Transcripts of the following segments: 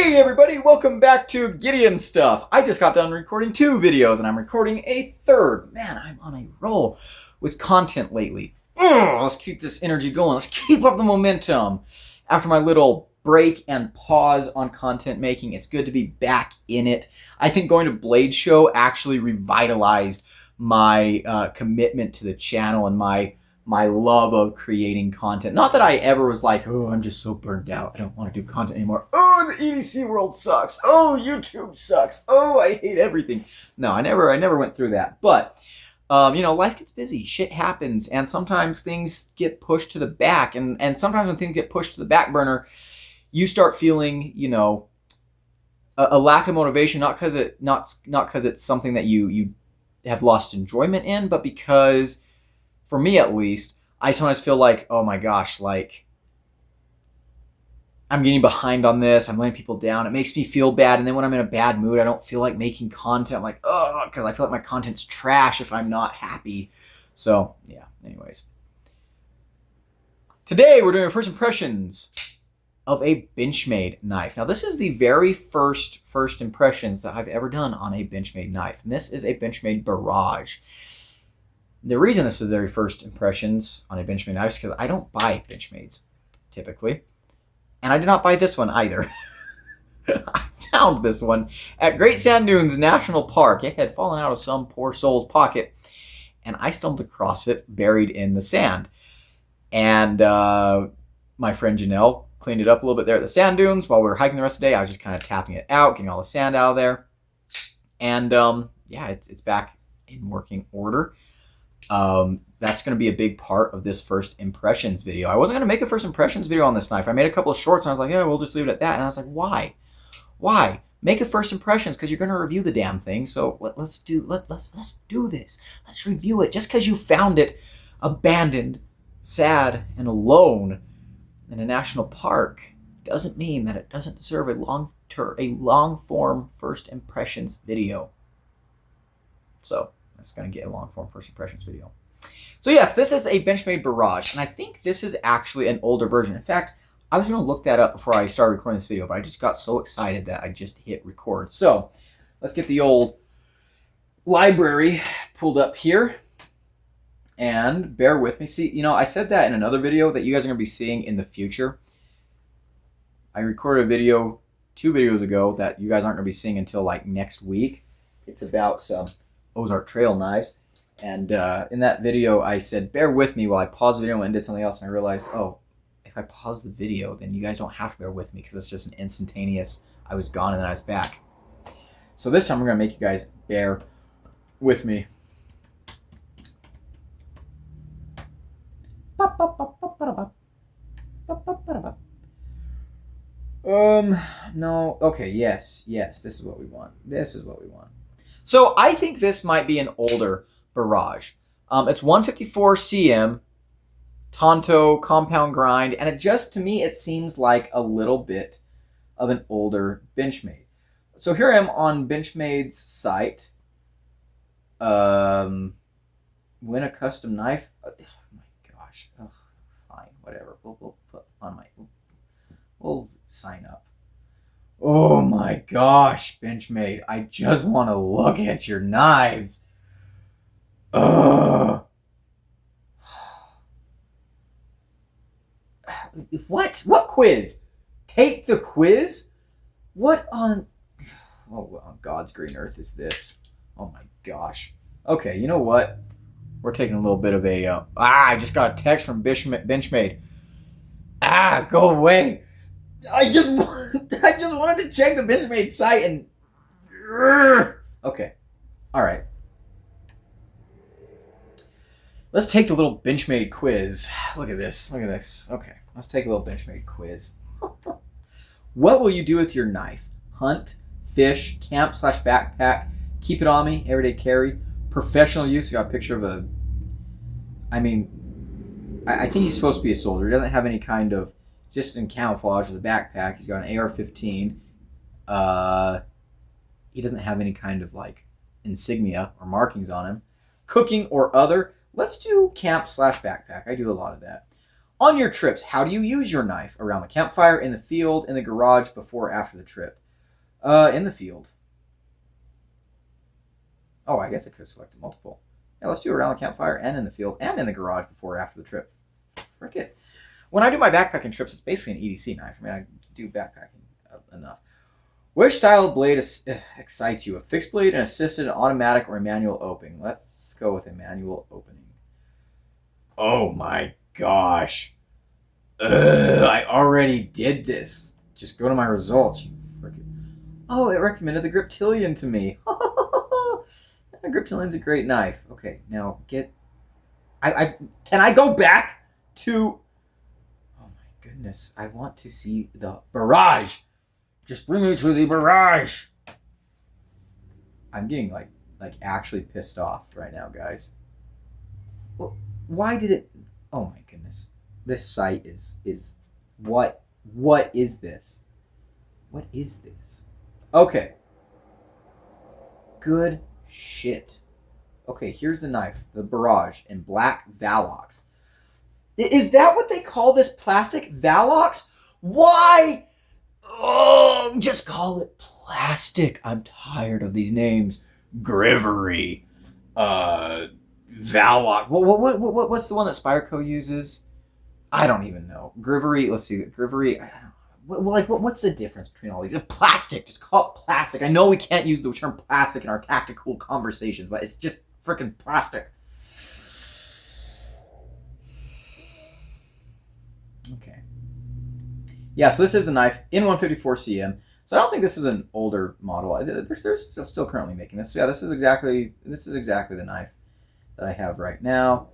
Hey everybody, welcome back to Gideon Stuff. I just got done recording 2 videos and I'm recording a third. Man, I'm on a roll with content lately. Let's keep this energy going. Let's keep up the momentum. After my little break and pause on content making, it's good to be back in it. I think going to Blade Show actually revitalized my commitment to the channel and my love of creating content. Not that I ever was like, oh, I'm just so burned out. I don't want to do content anymore. Oh, the EDC world sucks. Oh, YouTube sucks. Oh, I hate everything. No, I never went through that. But, life gets busy. Shit happens. And sometimes things get pushed to the back. And sometimes when things get pushed to the back burner, you start feeling, a lack of motivation, not because it's something that you have lost enjoyment in, but because, for me at least, I sometimes feel like, oh my gosh, like, I'm getting behind on this. I'm letting people down. It makes me feel bad. And then when I'm in a bad mood, I don't feel like making content. I'm like, oh, because I feel like my content's trash if I'm not happy. So, yeah, anyways. Today, we're doing first impressions of a Benchmade knife. Now, this is the very first impressions that I've ever done on a Benchmade knife. And this is a Benchmade Barrage. The reason this is the very first impressions on a Benchmade knife is because I don't buy Benchmades, typically. And I did not buy this one either. I found this one at Great Sand Dunes National Park. It had fallen out of some poor soul's pocket. And I stumbled across it buried in the sand. And my friend Janelle cleaned it up a little bit there at the sand dunes. While we were hiking the rest of the day, I was just kind of tapping it out, getting all the sand out of there. And it's back in working order. That's going to be a big part of this first impressions video. I wasn't going to make a first impressions video on this knife. I made a couple of shorts and I was like, yeah, we'll just leave it at that. And I was like, why? Make a first impressions because you're going to review the damn thing. So let's do this. Let's review it. Just because you found it abandoned, sad, and alone in a national park doesn't mean that it doesn't deserve a long form first impressions video. So it's going to get a long-form first impressions video. So yes, this is a Benchmade Barrage, and I think this is actually an older version. In fact, I was going to look that up before I started recording this video, but I just got so excited that I just hit record. So let's get the old library pulled up here, and bear with me. See, I said that in another video that you guys are going to be seeing in the future. I recorded a video 2 videos ago that you guys aren't going to be seeing until like next week. It's about some Ozark Trail knives, and in that video I said bear with me while I paused the video and did something else, and I realized, oh, if I pause the video then you guys don't have to bear with me because it's just an instantaneous I was gone and then I was back. So this time we're gonna make you guys bear with me. No, okay, yes, this is what we want. So I think this might be an older Barrage. It's 154 cm, Tonto compound grind, and to me, it seems like a little bit of an older Benchmade. So here I am on Benchmade's site. Win a custom knife. Oh my gosh. Oh, fine, whatever. We'll put on we'll sign up. Oh my gosh, Benchmade. I just want to look at your knives. Ugh. What? What quiz? Take the quiz? What on God's green earth is this? Oh my gosh. Okay, you know what? We're taking a little bit of a... I just got a text from Benchmade. Go away. I just wanted to check the Benchmade site and... Okay. All right. Let's take the little Benchmade quiz. Look at this. Okay. Let's take a little Benchmade quiz. What will you do with your knife? Hunt, fish, camp/backpack, keep it on me, everyday carry, professional use. You got a picture of I think he's supposed to be a soldier. He doesn't have any kind of... Just in camouflage with a backpack. He's got an AR-15. He doesn't have any kind of like insignia or markings on him. Cooking or other. Let's do camp/backpack. I do a lot of that. On your trips, how do you use your knife? Around the campfire, in the field, in the garage, before or after the trip? In the field. Oh, I guess I could select multiple. Yeah, let's do around the campfire and in the field and in the garage before or after the trip. Frick it. When I do my backpacking trips, it's basically an EDC knife. I mean, I do backpacking enough. Which style of blade excites you? A fixed blade, an assisted, an automatic, or a manual opening? Let's go with a manual opening. Oh my gosh. I already did this. Just go to my results, you frickin'. Oh, it recommended the Griptilian to me. The Griptilian's a great knife. Okay, now get... Can I go back to... Oh my goodness. I want to see the Barrage. Just bring me to the Barrage. I'm getting like actually pissed off right now, guys. Well, why did it... Oh my goodness. This site is what is this? What is this? Okay. Good shit. Okay, here's the knife, the Barrage in black Valox. Is that what they call this plastic? Valox? Why? Oh, just call it plastic. I'm tired of these names. Grivery. Valox. What's the one that Spyderco uses? I don't even know. Grivery. Let's see. Grivery. I don't know. What's the difference between all these? Plastic. Just call it plastic. I know we can't use the term plastic in our tactical conversations, but it's just freaking plastic. Okay. Yeah, so this is a knife in 154 cm. So I don't think this is an older model. They're still currently making this. So yeah, this is exactly the knife that I have right now.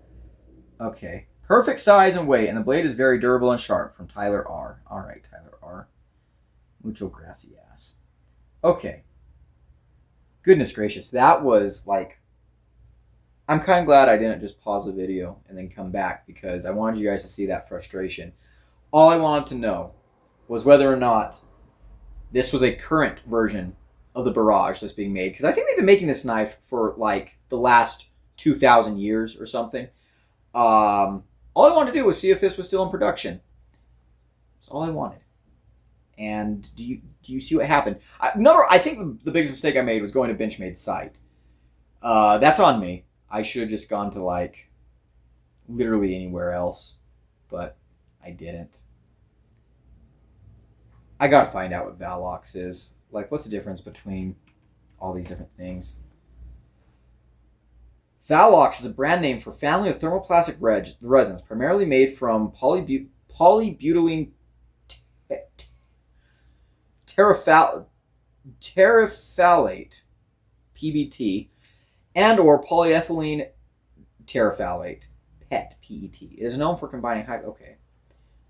Okay. Perfect size and weight, and the blade is very durable and sharp. From Tyler R. All right, Tyler R. Mucho gracias. Okay. Goodness gracious, that was like... I'm kind of glad I didn't just pause the video and then come back, because I wanted you guys to see that frustration. All I wanted to know was whether or not this was a current version of the Barrage that's being made, because I think they've been making this knife for like the last 2,000 years or something. All I wanted to do was see if this was still in production. That's all I wanted. And do you see what happened? I think the biggest mistake I made was going to Benchmade's site. That's on me. I should have just gone to like literally anywhere else, but I didn't. I gotta find out what Valox is. Like, what's the difference between all these different things? Valox is a brand name for a family of thermoplastic resins, primarily made from polybutylene terephthalate, PBT, and or polyethylene terephthalate, PET, PET. It is known for combining high...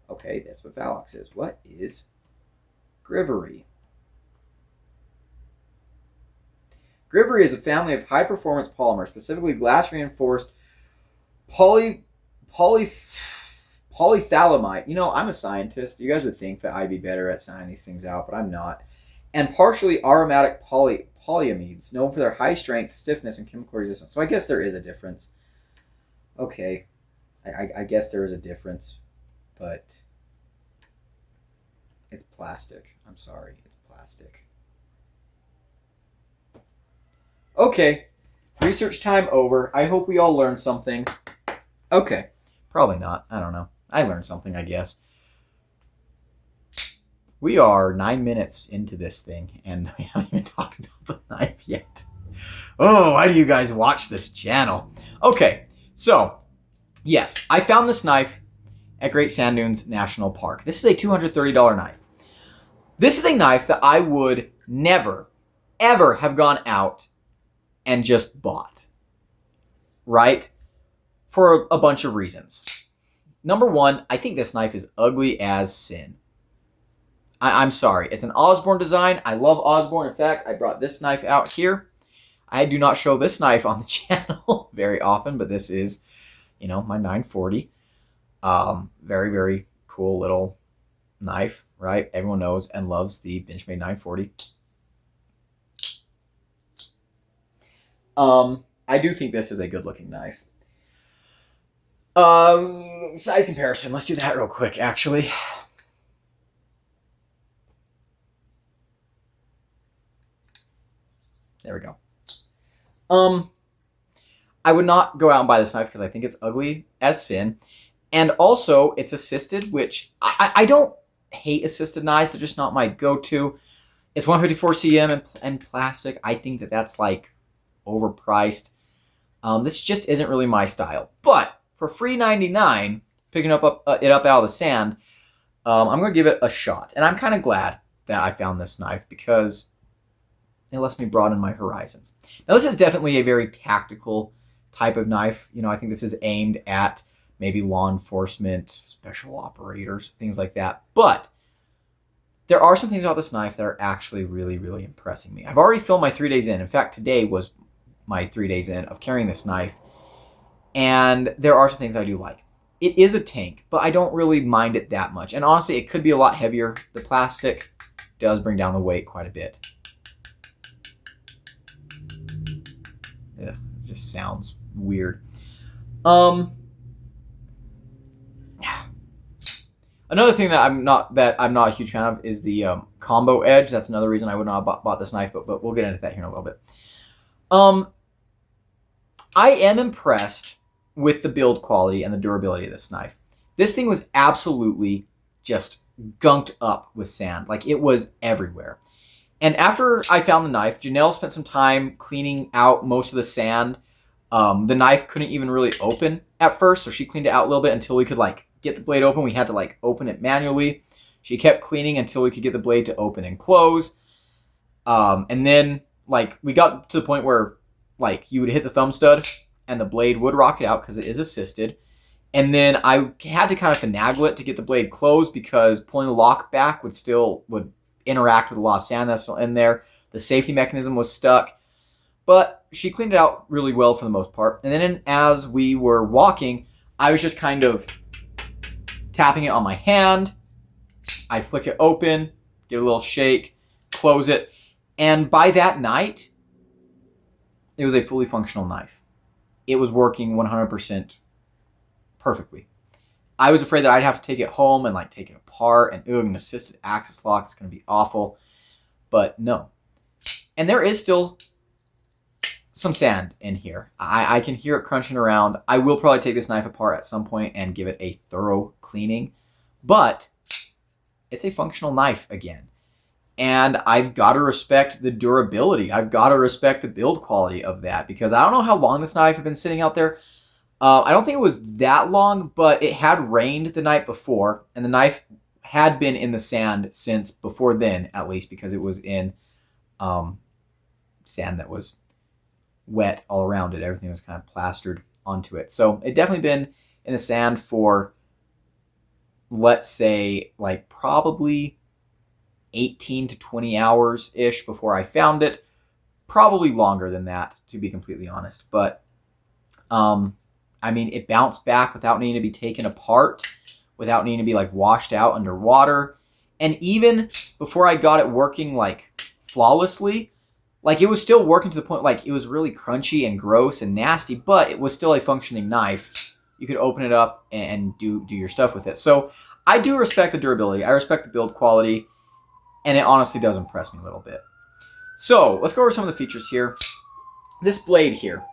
Okay, that's what Valox is. What is Grivery? Grivery is a family of high-performance polymers, specifically glass-reinforced polythalamite. You know, I'm a scientist. You guys would think that I'd be better at sounding these things out, but I'm not. And partially aromatic polyamides, known for their high strength, stiffness, and chemical resistance. So I guess there is a difference. Okay. I guess there is a difference, but it's plastic. I'm sorry. It's plastic. Okay, research time over. I hope we all learned something. Okay, probably not. I don't know. I learned something, I guess. We are 9 minutes into this thing, and we haven't even talked about the knife yet. Oh, why do you guys watch this channel? Okay, so, yes, I found this knife at Great Sand Dunes National Park. This is a $230 knife. This is a knife that I would never, ever have gone out and just bought, right? For a bunch of reasons. Number one, I think this knife is ugly as sin. I'm sorry. It's an Osborne design. I love Osborne. In fact, I brought this knife out here. I do not show this knife on the channel very often, but this is, you know, my 940. Very, very cool little knife, right? Everyone knows and loves the Benchmade 940. I do think this is a good-looking knife. Size comparison. Let's do that real quick, actually. There we go. I would not go out and buy this knife because I think it's ugly as sin. And also, it's assisted, which I don't hate assisted knives. They're just not my go-to. It's 154 cm and plastic. I think that that's like overpriced. This just isn't really my style. But for $3.99, picking it up out of the sand, I'm going to give it a shot. And I'm kind of glad that I found this knife because it lets me broaden my horizons. Now, this is definitely a very tactical type of knife. You know, I think this is aimed at maybe law enforcement, special operators, things like that. But there are some things about this knife that are actually really, really impressing me. I've already filmed my 3 days in. In fact, today was my 3 days in of carrying this knife. And there are some things I do like. It is a tank, but I don't really mind it that much. And honestly, it could be a lot heavier. The plastic does bring down the weight quite a bit. Ugh, it just sounds weird. Another thing that I'm not a huge fan of is the combo edge. That's another reason I would not have bought this knife, but we'll get into that here in a little bit. I am impressed with the build quality and the durability of this knife. This thing was absolutely just gunked up with sand. Like, it was everywhere. And after I found the knife, Janelle spent some time cleaning out most of the sand. The knife couldn't even really open at first, so she cleaned it out a little bit until we could like get the blade open. We had to like open it manually. She kept cleaning until we could get the blade to open and close. And then like we got to the point where like you would hit the thumb stud and the blade would rocket out because it is assisted. And then I had to kind of finagle it to get the blade closed because pulling the lock back would interact with a lot of sand that's still in there. The safety mechanism was stuck. But she cleaned it out really well for the most part. And then as we were walking, I was just kind of tapping it on my hand. I'd flick it open, give it a little shake, close it. And by that night, it was a fully functional knife. It was working 100% perfectly. I was afraid that I'd have to take it home and like take it apart and an assisted axis lock is going to be awful. But no. And there is still some sand in here. I can hear it crunching around. I will probably take this knife apart at some point and give it a thorough cleaning. But it's a functional knife again. And I've got to respect the durability. I've got to respect the build quality of that because I don't know how long this knife had been sitting out there. I don't think it was that long, but it had rained the night before, and the knife had been in the sand since before then, at least, because it was in sand that was wet all around it. Everything was kind of plastered onto it. So it definitely been in the sand for, let's say, like probably 18 to 20 hours-ish before I found it. Probably longer than that, to be completely honest. But, I mean, it bounced back without needing to be taken apart, without needing to be, like, washed out underwater. And even before I got it working, like, flawlessly, like, it was still working to the point, like, it was really crunchy and gross and nasty, but it was still a functioning knife. You could open it up and do your stuff with it. So I do respect the durability. I respect the build quality. And it honestly does impress me a little bit. So let's go over some of the features here. This blade here.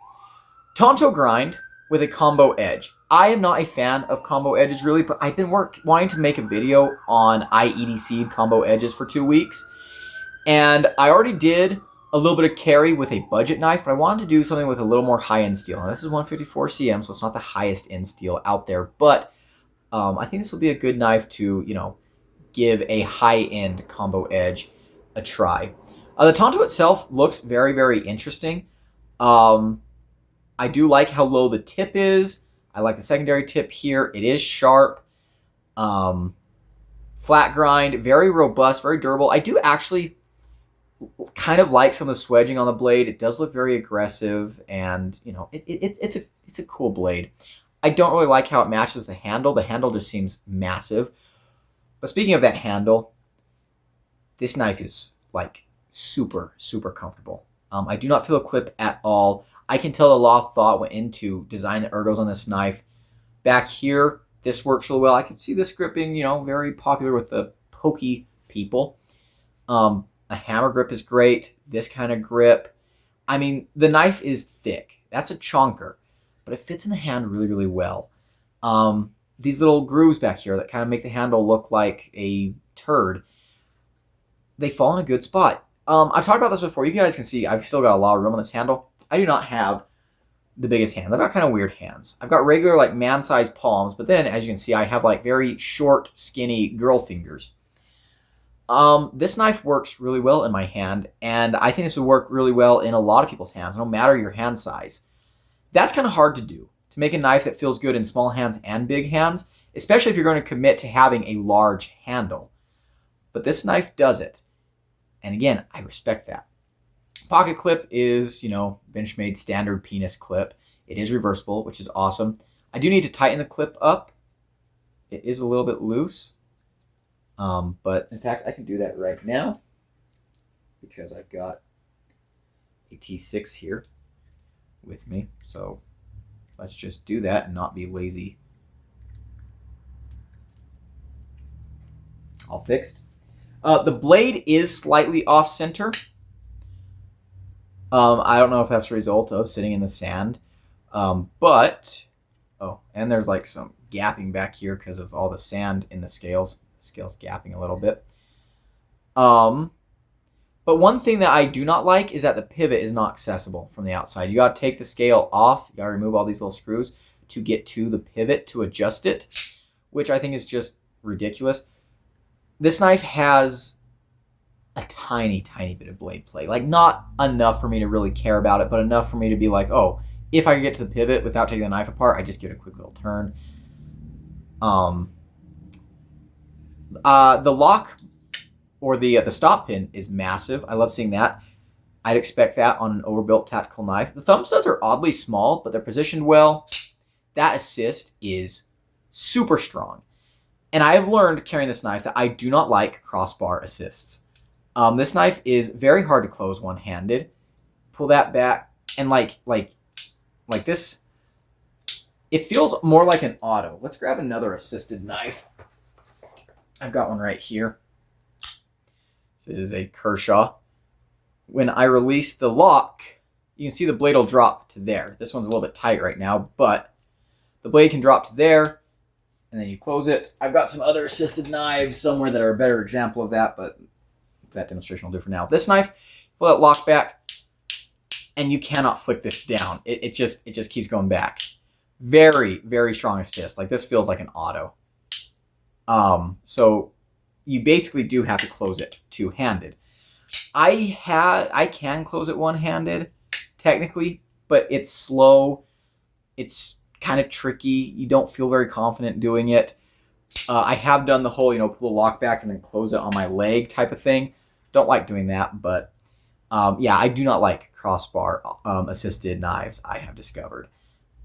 Tonto grind with a combo edge. I am not a fan of combo edges really, but I've been wanting to make a video on IEDC combo edges for 2 weeks. And I already did a little bit of carry with a budget knife, but I wanted to do something with a little more high-end steel. Now, this is 154 cm, so it's not the highest end steel out there, but I think this will be a good knife to, you know, give a high-end combo edge a try. The Tonto itself looks very, very interesting. I do like how low the tip is. I like the secondary tip here. It is sharp. Flat grind, very robust, very durable. I do actually kind of like some of the swedging on the blade. It does look very aggressive, and you know, it's a cool blade. I don't really like how it matches with the handle. The handle just seems massive. But speaking of that handle, this knife is like super, super comfortable. I do not feel a clip at all. I can tell a lot of thought went into designing the ergos on this knife. Back here, This works really well. I can see this grip being, very popular with the pokey people. A hammer grip is great. This kind of grip. I mean, the knife is thick. That's a chonker, but it fits in the hand really, really well. These little grooves back here that kind of make the handle look like a turd, they fall in a good spot. I've talked about this before. You guys can see I've still got a lot of room on this handle. I do not have the biggest hands. I've got kind of weird hands. I've got regular, like, man-sized palms, but then, as you can see, I have, like, very short, skinny girl fingers. This knife works really well in my hand, and I think this would work really well in a lot of people's hands, no matter your hand size. That's kind of hard to do, to make a knife that feels good in small hands and big hands, especially if you're going to commit to having a large handle. But this knife does it. And again, I respect that. Pocket clip is, Benchmade standard penis clip. It is reversible, which is awesome. I do need to tighten the clip up. It is a little bit loose. But in fact, I can do that right now because I've got a T6 here with me. So let's just do that and not be lazy. All fixed. The blade is slightly off center. I don't know if that's a result of sitting in the sand. And there's like some gapping back here because of all the sand in the scales. The scale's gapping a little bit. But one thing that I do not like is that the pivot is not accessible from the outside. You got to take the scale off. You got to remove all these little screws to get to the pivot to adjust it, which I think is just ridiculous. This knife has a tiny, tiny bit of blade play. Like, not enough for me to really care about it, but enough for me to be like, oh, if I could get to the pivot without taking the knife apart, I just give it a quick little turn. The lock or the stop pin is massive. I love seeing that. I'd expect that on an overbuilt tactical knife. The thumb studs are oddly small, but they're positioned well. That assist is super strong. And I have learned carrying this knife that I do not like crossbar assists. This knife is very hard to close one-handed. Pull that back, and like this, it feels more like an auto. Let's grab another assisted knife. I've got one right here. This is a Kershaw. When I release the lock, you can see the blade will drop to there. This one's a little bit tight right now, but the blade can drop to there, and then you close it. I've got some other assisted knives somewhere that are a better example of that, but that demonstration will do for now. This knife, pull that lock back, and you cannot flick this down. It just keeps going back. Very, very strong assist. Like, this feels like an auto. So you basically do have to close it two-handed. I can close it one-handed, technically, but it's slow. It's kind of tricky. You don't feel very confident doing it. I have done the whole, pull the lock back and then close it on my leg type of thing. Don't like doing that, but yeah, I do not like crossbar assisted knives, I have discovered.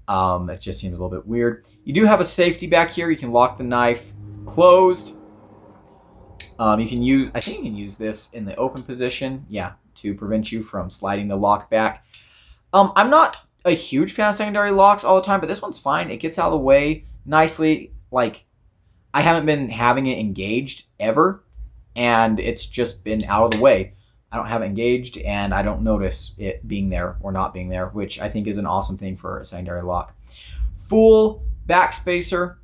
It just seems a little bit weird. You do have a safety back here. You can lock the knife closed. You can use, I think you can use this in the open position, yeah, to prevent you from sliding the lock back. I'm not a huge fan of secondary locks all the time, but this one's fine. It gets out of the way nicely. Like, I haven't been having it engaged ever, and it's just been out of the way. I don't have it engaged, and I don't notice it being there or not being there, which I think is an awesome thing for a secondary lock. Full backspacer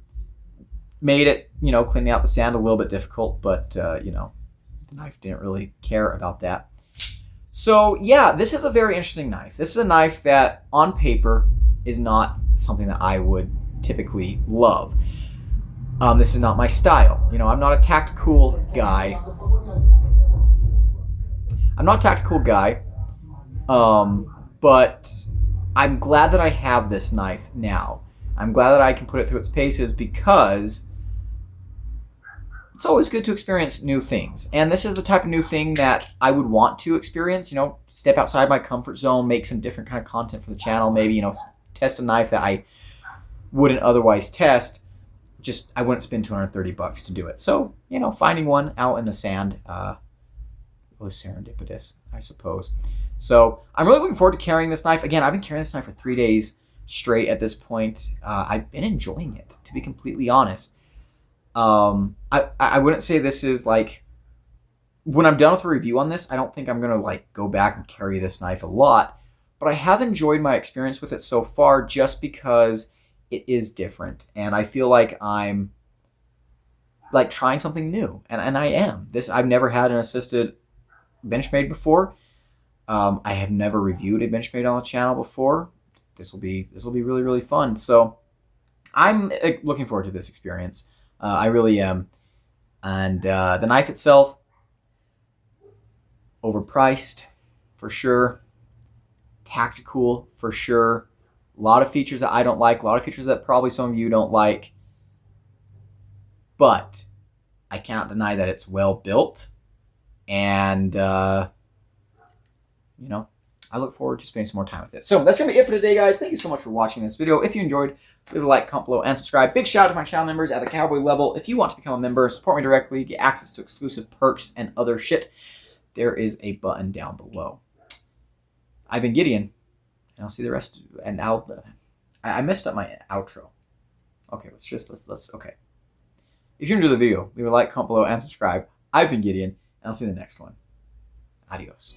made it, cleaning out the sand a little bit difficult, but, the knife didn't really care about that. So, yeah, this is a very interesting knife. This is a knife that, on paper, is not something that I would typically love. This is not my style. I'm not a tactical guy. But I'm glad that I have this knife now. I'm glad that I can put it through its paces because it's always good to experience new things. And this is the type of new thing that I would want to experience, step outside my comfort zone, make some different kind of content for the channel, maybe, test a knife that I wouldn't otherwise test. Just, I wouldn't spend $230 to do it. So, finding one out in the sand was serendipitous, I suppose. So, I'm really looking forward to carrying this knife. Again, I've been carrying this knife for 3 days straight at this point. I've been enjoying it, to be completely honest. I wouldn't say this is like, when I'm done with the review on this, I don't think I'm going to like go back and carry this knife a lot, but I have enjoyed my experience with it so far just because it is different. And I feel like I'm like trying something new, and I am. I've never had an assisted Benchmade before. I have never reviewed a Benchmade on the channel before. This will be really, really fun. So I'm looking forward to this experience. I really am. And the knife itself, overpriced for sure. Tactical for sure. A lot of features that I don't like. A lot of features that probably some of you don't like. But I cannot deny that it's well built. And, you know, I look forward to spending some more time with it. So that's going to be it for today, guys. Thank you so much for watching this video. If you enjoyed, leave a like, comment below, and subscribe. Big shout out to my channel members at the Cowboy level. If you want to become a member, support me directly, get access to exclusive perks and other shit, there is a button down below. I've been Gideon, and I'll see the rest. And I messed up my outro. Okay, let's. Okay. If you enjoyed the video, leave a like, comment below, and subscribe. I've been Gideon, and I'll see you in the next one. Adios.